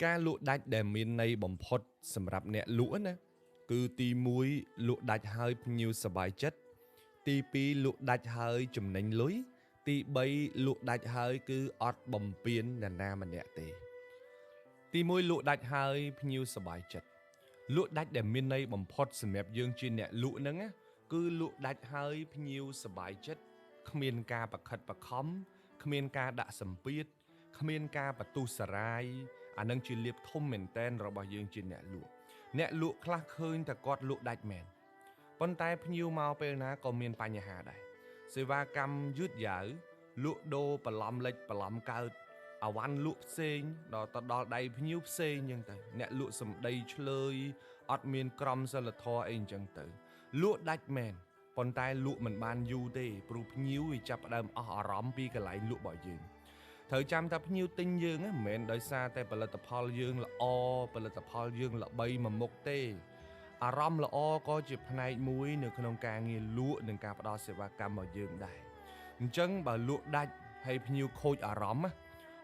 ការលក់ដាច់ដែលមានន័យបំផុតសម្រាប់អ្នកលក់ណាគឺទី1លក់ដាច់ហើយភ្ញៀវសប្បាយចិត្តទី2លក់ដាច់ហើយចំណេញលុយទី3លក់ដាច់ហើយគឺអត់បំពេញនរណាម្នាក់ទេទី1លក់ដាច់ហើយភ្ញៀវសប្បាយចិត្តលក់ដាច់ដែលមានន័យបំផុតសម្រាប់យើងជាអ្នកលក់ហ្នឹងណាគឺលក់ដាច់ហើយភ្ញៀវសប្បាយចិត្តគ្មានការបខិតបខំគ្មានការដាក់សម្ពាធគ្មានការបន្ទុះសារាយអានឹងជាលៀបធំមែនតែនរបស់យើងជាអ្នកលក់ខ្លះឃើញតែគាត់លក់ដាច់មែនប៉ុន្តែភ្ញៀវមកពេលណាក៏មានបញ្ហាដែរសេវាកម្មយឺតយ៉ាវលក់ដូរបន្លំលិចបន្លំកើតអាវ៉ាន់លក់ផ្សេងដល់ទៅដល់ដៃភ្ញៀវផ្សេងអញ្ចឹងទៅអ្នកលក់សម្ដីឆ្លើយអត់មានក្រមសីលធម៌អីអញ្ចឹងទៅលក់ដាច់មែនប៉ុន្តែលក់មិនបានយូរទេព្រោះភ្ញៀវវាចាប់ផ្ដើមអស់អារម្មណ៍ពីកន្លែងលក់របស់យើងត្រូវចាំថាភ្ញៀវទិញយើងមិនមែនដោយសារតែផលិតផលយើងល្អផលិតផលយើងល្បីមួយមុខទេអារម្មណ៍ល្អក៏ជាផ្នែកមួយនៅក្នុងការងារលក់និងការផ្ដល់សេវាកម្មរបស់យើងដែរអញ្ចឹងបើលក់ដាច់ហើយភ្ញៀវខូចអារម្មណ៍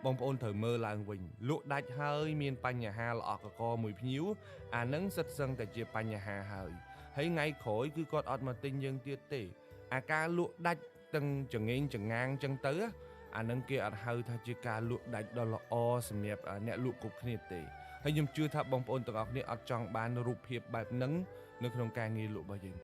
បងប្អូនត្រូវមើលឡើងវិញលក់ដាច់ហើយមានបញ្ហាល្អកកមួយភ្ញៀវអានឹងសិតសឹងតែជាបញ្ហាហើយថ្ងៃក្រោយគឺគាត់អត់មកទិញយើងទៀតទេអាការលក់ដាច់ទាំងចងេងចងាងចឹងទៅអានឹងគេអត់ហៅថាជាការលក់ដាច់ដ៏ល្អសម្រាប់អ្នកលក់គ្រប់គ្នាទេហើយខ្ញុំជឿថាបងប្អូនទាំងអស់គ្នាអត់ចង់បានរូបភាពបែបហ្នឹងនៅក្នុងការងារលក់របស់យើង